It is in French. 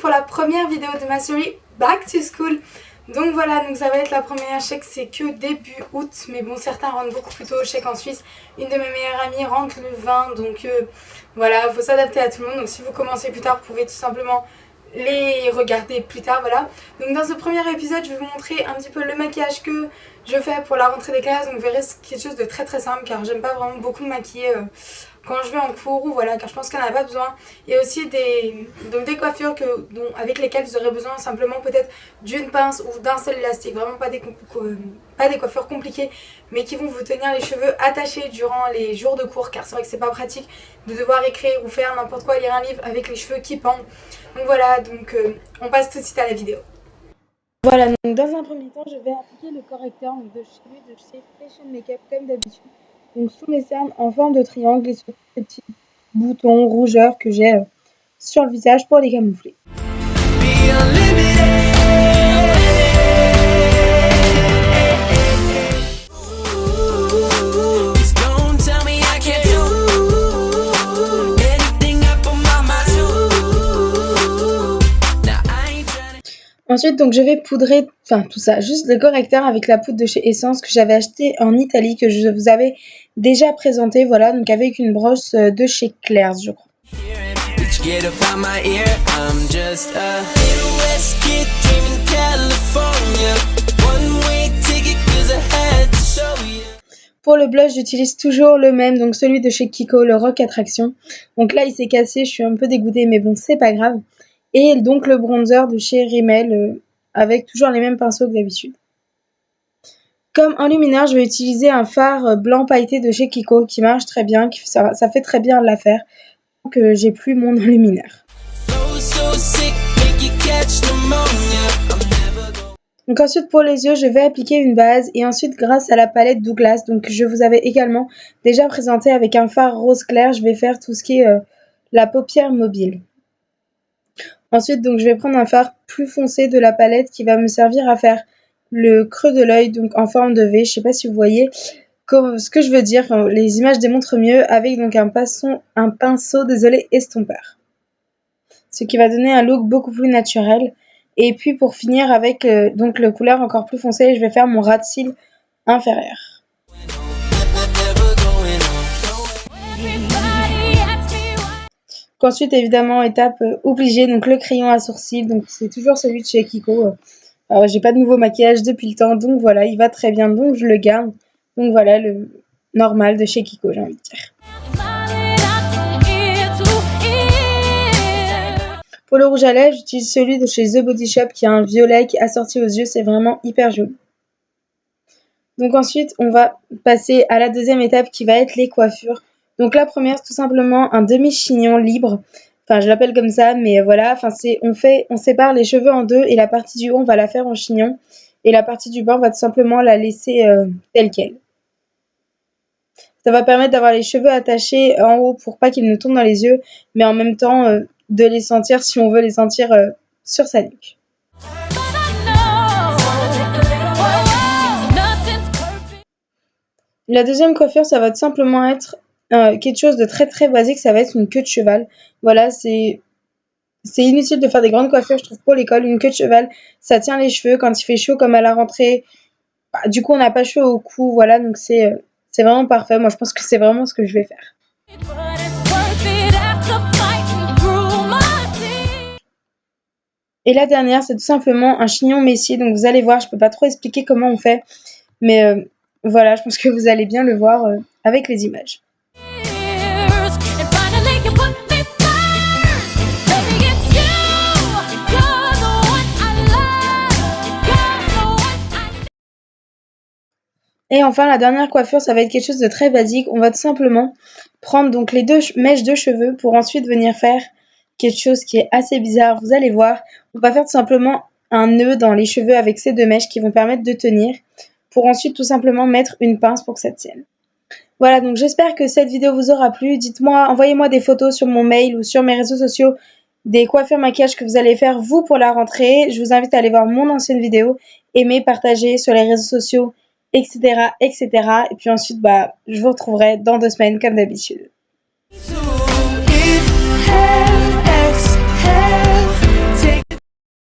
pour la première vidéo de ma série Back to School. Donc voilà, donc ça va être la première, je sais que c'est que début août, mais bon, certains rentrent beaucoup plus tôt. Je sais qu'en Suisse, une de mes meilleures amies rentre le 20, donc voilà, il faut s'adapter à tout le monde. Donc si vous commencez plus tard, vous pouvez tout simplement les regarder plus tard, voilà. Donc dans ce premier épisode, je vais vous montrer un petit peu le maquillage que je fais pour la rentrée des classes. Donc vous verrez, c'est quelque chose de très très simple, car j'aime pas vraiment beaucoup me maquiller quand je vais en cours, ou voilà, car je pense qu'il n'y en a pas besoin. Il y a aussi des coiffures avec lesquelles vous aurez besoin simplement peut-être d'une pince ou d'un seul élastique. Vraiment pas des coiffures compliquées, mais qui vont vous tenir les cheveux attachés durant les jours de cours, car c'est vrai que c'est pas pratique de devoir écrire ou faire n'importe quoi, lire un livre avec les cheveux qui pendent. Donc voilà, on passe tout de suite à la vidéo. Voilà, donc dans un premier temps, je vais appliquer le correcteur de chez Fashion Makeup comme d'habitude. Donc sous mes cernes en forme de triangle et sur ces petits boutons rougeurs que j'ai sur le visage pour les camoufler. Ensuite, donc je vais poudrer, tout ça, juste le correcteur avec la poudre de chez Essence que j'avais acheté en Italie, que je vous avais déjà présenté, voilà, donc avec une brosse de chez Claire's, je crois. Pour le blush, j'utilise toujours le même, donc celui de chez Kiko, le Rock Attraction. Donc là, il s'est cassé, je suis un peu dégoûtée, mais bon, c'est pas grave. Et donc le bronzer de chez Rimmel, avec toujours les mêmes pinceaux que d'habitude. Comme enlumineur, je vais utiliser un fard blanc pailleté de chez Kiko, qui marche très bien, ça fait très bien l'affaire. Donc j'ai plus mon enlumineur. Donc ensuite pour les yeux, je vais appliquer une base et ensuite grâce à la palette Douglas, donc je vous avais également déjà présenté avec un fard rose clair, je vais faire tout ce qui est la paupière mobile. Ensuite, donc je vais prendre un fard plus foncé de la palette qui va me servir à faire le creux de l'œil, donc en forme de V. Je sais pas si vous voyez ce que je veux dire, les images démontrent mieux avec donc un pinceau estompeur. Ce qui va donner un look beaucoup plus naturel. Et puis pour finir avec donc le couleur encore plus foncé, je vais faire mon ras de cils inférieur. Ensuite, évidemment, étape obligée, donc le crayon à sourcils, donc c'est toujours celui de chez Kiko. J'ai pas de nouveau maquillage depuis le temps, donc voilà, il va très bien, donc je le garde. Donc voilà, le normal de chez Kiko, j'ai envie de dire. Pour le rouge à lèvres, j'utilise celui de chez The Body Shop qui a un violet qui est assorti aux yeux, c'est vraiment hyper joli. Donc ensuite, on va passer à la deuxième étape qui va être les coiffures. Donc la première, c'est tout simplement un demi-chignon libre. Enfin, je l'appelle comme ça, mais voilà. On sépare les cheveux en deux et la partie du haut, on va la faire en chignon. Et la partie du bas, on va tout simplement la laisser telle qu'elle. Ça va permettre d'avoir les cheveux attachés en haut pour pas qu'ils ne tombent dans les yeux, mais en même temps de les sentir si on veut les sentir sur sa nuque. La deuxième coiffure, ça va tout simplement être quelque chose de très très basique, ça va être une queue de cheval. Voilà, c'est inutile de faire des grandes coiffures, je trouve, pour l'école. Une queue de cheval, ça tient les cheveux quand il fait chaud comme à la rentrée. Du coup, on n'a pas chaud au cou, voilà, donc c'est vraiment parfait. Moi, je pense que c'est vraiment ce que je vais faire. Et la dernière, c'est tout simplement un chignon messier. Donc vous allez voir, je peux pas trop expliquer comment on fait, mais voilà, je pense que vous allez bien le voir avec les images. Et enfin, la dernière coiffure, ça va être quelque chose de très basique. On va tout simplement prendre donc les deux mèches de cheveux pour ensuite venir faire quelque chose qui est assez bizarre. Vous allez voir, on va faire tout simplement un nœud dans les cheveux avec ces deux mèches qui vont permettre de tenir pour ensuite tout simplement mettre une pince pour que ça tienne. Voilà, donc j'espère que cette vidéo vous aura plu. Dites-moi, envoyez-moi des photos sur mon mail ou sur mes réseaux sociaux des coiffures maquillage que vous allez faire vous pour la rentrée. Je vous invite à aller voir mon ancienne vidéo, aimer, partager sur les réseaux sociaux, etc. Et puis ensuite, je vous retrouverai dans 2 semaines comme d'habitude.